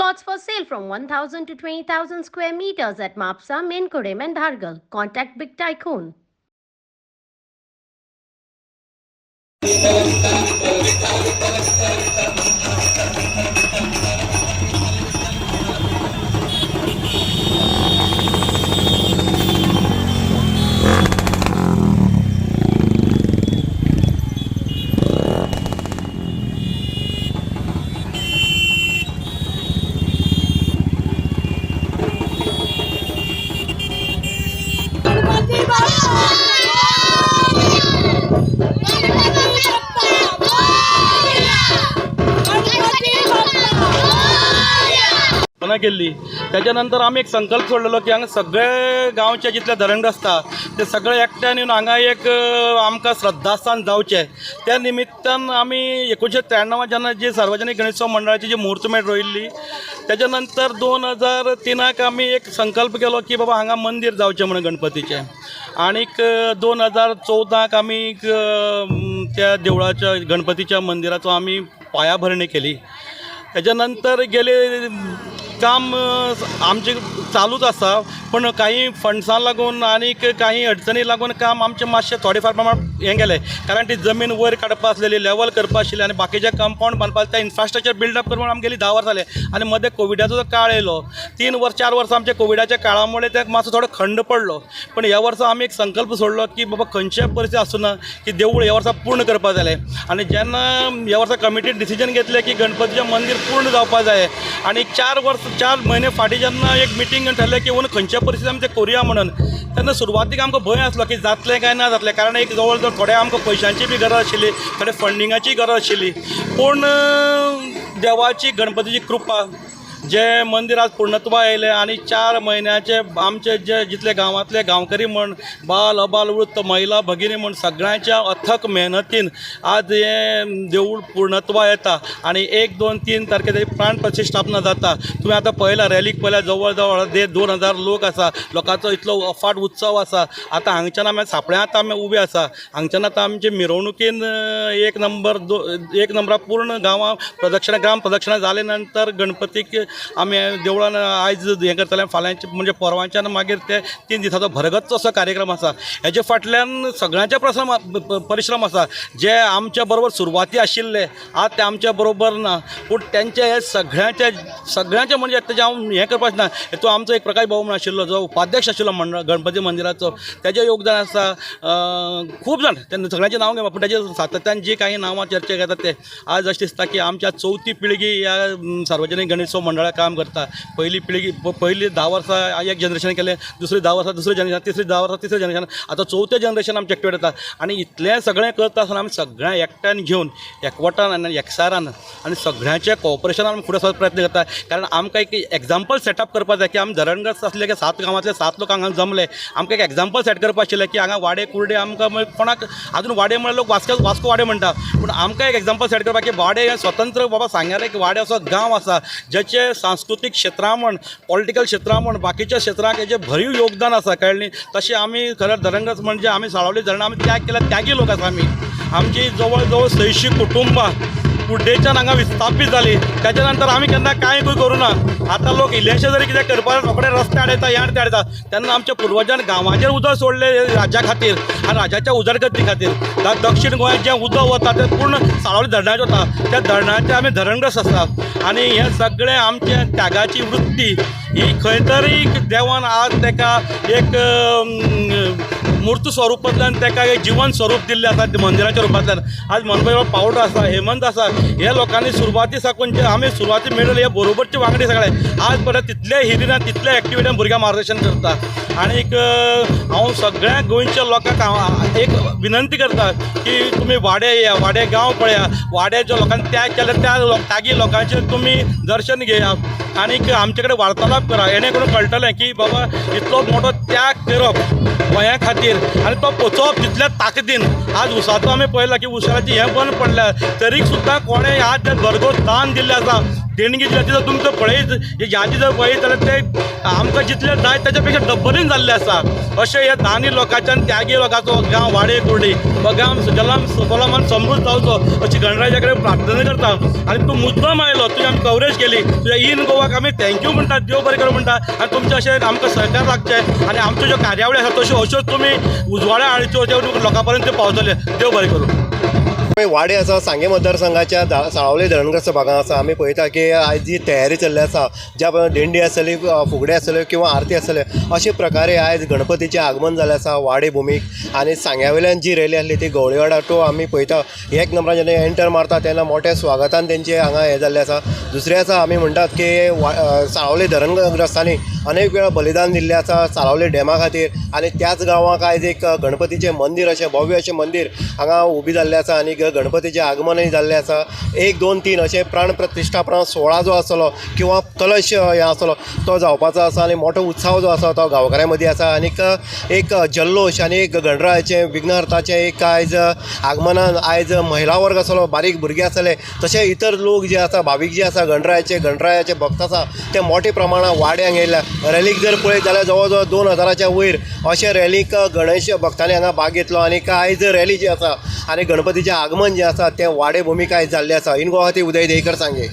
Plots for sale from 1,000 to 20,000 square meters at Mapsa, Menkodem and Dhargal. Contact Big Tycoon. केली त्याच्यानंतर आम्ही एक संकल्प सोडलेलो की हांगा सगळे गांवचे जितले धरण आसता ते सगळे एकट्यान येवन हांगा एक आमकां श्रद्धास्थान जावचें त्या निमित्तान आमी 1993 जेन्ना जी सार्वजनीक गणेशोत्सव मंडळाची जी मुहूर्तमेळ रोयिल्ली त्याच्या नंतर 2003 आमी एक संकल्प केलो की बाबा हांगा मंदिर जावचें म्हणून गणपतीचें आनीक 2014 आमी त्या देवळाच्या गणपतीच्या मंदिराचो आमी पायाभरणी केली त्याच्यानंतर गेले काम आमचे चालूच आसा पण काही फंड्सां लागून आनीक काही अडचणी लागून काम आमचें मातशें थोडें फार प्रमाण हें गेलें कारण ती जमीन वयर काडपा आसलेली लेवल करपा आशिल्ली आनी बाकीचे कंपाउंड बांदपा ते इन्फ्रास्ट्रक्चर बिल्डअप करपाक आमगेली 10 वर्सां जाले आनी मदें कोविडाचो काळ येयलो 4 वर्सां आमच्या कोविडाच्या काळामुळे ते मातसो थोडो खंड पडलो पण ह्या वर्सा आमी एक संकल्प सोडलो की बाबा खंयचेय परिस्थिती आसूं की देवूळ ह्या वर्सा पूर्ण करपा जालें आनी जेन्ना ह्या वर्सा कमिटीन डिसिजन घेतलें की गणपतीचें मंदिर पूर्ण जावपा जाय आनी 4 म्हयने फाटीं जेन्ना एक मिटींग ठरलें की ओन खंयच्या परिस्थितीन आमी तें करुया म्हणून तेन्ना सुरवातीक आमकां भंय आसलो की जातलें काय ना जातलें कारण एक जवळ जवळ थोडे आमकां पयशांची बी गरज आशिल्ली थोडे फंडिंगाची गरज आशिल्ली पूण देवाची गणपतीची कृपा जे मंदिर आज पूर्णत्वा आयलें आनी 4 म्हयन्याचे आमचे जे जितले गांवांतले गांवकरी म्हण बाल अबाल वृत्त महिला भगिनी म्हण सगळ्यांच्या अथक मेहनतीन आज हें देवूळ पूर्णत्वा येता आनी 1, 2, 3 तारखे तेजी प्राण प्रतिश्ठापना जाता तुवें आतां पळयलां रॅलीक पळयल्यार जवळ जवळ 2,000 लोक आसा लोकांचो इतलो अफाट उत्सव आसा आतां हांगच्यान आमी सापळ्यांत आमी उबे आसा हांगच्यान आतां आमचे मिरवणुकीन 1 नंबरा पूर्ण गांवां प्रदक्षिणा ग्राम प्रदक्षिणा जाले नंतर गणपतीक आमी देवळान आयज हें करतले फाल्यांचे म्हणजे परवांच्यान मागीर ते 3 दिसाचो भरगच्च असो कार्यक्रम आसा हेजे फाटल्यान सगळ्यांचे परिश्रम आसा जे आमच्या बरोबर सुरवाती आशिल्ले आज ते आमच्या बरोबर ना पूण तेंचे हे सगळ्यांचे म्हणजे तेजे हांव हें करपाक ना हेतून आमचो एक प्रकाश भाऊ म्हणून आशिल्लो जो उपाध्यक्ष आशिल्लो मंडळ गणपती मंदिराचो तेजें योगदान आसा खूब जाण तेन्ना सगळ्यांचें नांव घेवप पूण तेजे सातत्यान जी काही नांवां चर्चेक येतात ते आज अशें दिसता की आमच्या 4थी पिळगी ह्या सार्वजनीक गणेशोत्सव मंडळाक काम करता पयली पिळगी पयली 10 वर्सां एक जनरेशन केलें दुसरी 10 वर्सां दुसरें जनरेशन तिसरी 10 वर्सां तिसरें जनरेशन आतां 4थें जनरेशन आमचें एक्टिवेट जाता आनी इतलें सगळें करता आसतना आमी सगळ्यां एकट्यान घेवन एकवटान आनी एकसारान आनी सगळ्यांचे कॉपरेशनान आमी फुडें वचपाचो प्रयत्न करता कारण आमकां एक एग्जाम्पल सेटअप करपाक जाय की आमी धरणग्रस्त आसले की 7 गांवांतले 7 लोक हांगा जमले आमकां एक एग्जाम्पल सेट करपाक आशिल्लें की हांगा वाडे कुर्डे आमकां कोणाक अजून वाडे म्हळ्यार लोक वास्को वाडे म्हणटा पूण आमकां एक एग्जाम्पल सेट करपाक की वाडे हें स्वतंत्र बाबा सांग्यार एक वाडे असो गांव आसा जेचे सांस्कृतीक क्षेत्रां म्हण पॉलिटिकल क्षेत्रां म्हण बाकीच्या क्षेत्रांक हेजें भरीव योगदान आसा कळ्ळें तशें आमी खरें धरणग्रस्त म्हणजे आमी साळावली धरण आमी त्याग केला त्यागी लोक आसा आमची जवळ जवळ 600 कुटुंबां कुड्डेच्यान हांगा विस्थापीत जाली त्याच्या नंतर आमी केन्ना कांयच करूं ना आतां लोक इल्लेशें जरी कितें करपाक रोखडे रस्ते आडयता हें ते आडयता तेन्ना आमच्या पुर्वजान गांवाचेर उदक सोडलें राज्या खातीर आनी राज्याच्या उदरगती खातीर दक्षिण गोंयांत जें उदक वता तें पूर्ण साळावली धरणाचें वता त्या धरणाचे आमी धरणग्रस्त आसा आनी हें सगळें आमचे त्यागाची वृत्ती ही खंय तरी देवान आज ताका एक मूर्त स्वरुपांतल्यान ताका एक जीवन स्वरूप दिल्लें आसा मंदिराच्या रुपांतल्यान आज मनभर पावडो आसा हेमंत आसा हे लोकांनी सुरवाती साकून जे आमी सुरवाती मेळयले हे बरोबरचे वांगडी सगळे आज पर्यंत तितले हिरीना तितले एक्टिविटीन भुरग्यांक मार्गदर्शन करता आनीक हांव सगळ्या गोंयच्या लोकांक एक विनंती करता की तुमी वाडे या वाडे गांव पळया वाडे ज्या लोकांनी त्याग केले त्या त्यागी लोकांचें तुमी दर्शन घेया आनीक आमचे कडेन वार्तालाप करा हेणे करून कळटलें की बाबा इतलो मोठो त्याग करप गोंया खातीर आनी तो पोचोवप तितल्या ताकदीन आज उसाचो आमी पळयला की उसाची हें बंद पडल्या तरीक सुद्दां कोणें आज तें घरगोत दान दिल्लें आसा देणगी दिल्या ती जर तुमचं पळयत यादी जर पळयत जाल्यार ते आमकां जितले जाय तेच्या पेक्षा डब्बलीन जाल्ले आसा. अशें हे धानी लोकांच्या आनी त्यागी लोकांचो गांव वाडे कुर्डी हो गांव जलाम सफलामान समृद्ध जावचो अशी गणराजा कडेन प्रार्थना करता. आनी तूं मुद्दम आयलो, तुवें आमी कवरेज केली, तुज्या इन गोवाक आमी थँक्यू म्हणटा, देव बरें करूं म्हणटा. आनी तुमचें अशें आमकां सहकार लागचें आनी आमच्यो ज्यो कार्यावळी आसा तश्यो अश्योच तुमी उजवाड्या हाडच्यो, ज्यो लोकां पर्यंत पावतले. देव बरें करूं. वाडे आसा सांगे मतदारसंघाच्या साळावले धरणग्रस्त भागांत आसा. आमी पळयता की आयज जी तयारी चल्ली आसा, ज्या दिंडी आसतली, फुगडे आसतल्यो किंवा आरती आसतले, अशे प्रकारे आयज गणपतीचें आगमन जाल्लें आसा वाडे भुमीक. आनी सांग्या वयल्यान जी रॅली आसली ती गवळीवाडा टू आमी पळयता एक नंबरान जेन्ना एंटर मारता तेन्ना मोठ्या स्वागतान तेंचे हांगा हें जाल्लें आसा. दुसरें आसा आमी म्हणटात की साळावले धरणग्रस्तांनी अनेक वेळा बलिदान दिल्लें आसा साळावले डॅमा खातीर. आनी त्याच गांवांक आयज एक गणपतीचें मंदीर अशें भव्य अशें मंदीर हांगा उबी जाल्लें आसा आनी गणपतीचें आगमनय जाल्लें आसा. 1, 2, 3 अशें प्राण प्रतिश्ठापना सोहळा जो आसतलो किंवा कलश हें आसतलो तो जावपाचो आसा आनी मोठो उत्सव जो आसा तो गांवकाऱ्यां मदीं आसा. आनीक एक जल्लोश आनी एक गणरायाचें विघ्नहर्ताचें एक आयज आगमनान आयज महिला वर्ग आसलो, बारीक भुरगे आसले, तशें इतर लोक जे आसा, भावीक जे आसा, गणरायाचे भक्त आसा ते मोठ्या प्रमाणात वाड्यांक येयल्या. रॅलीक जर पळयत जाल्यार जवळ जवळ 2000च्या वयर अशे रॅलीक गणेश भक्तांनी हांगा भाग घेतलो. आनीक आयज रॅली जी आसा आनी गणपतीचें आगमन जें आसा तें वाडे भुमीक आयज जाल्लें आसा. इन गोवा खातीर उदय देयकर सांगे.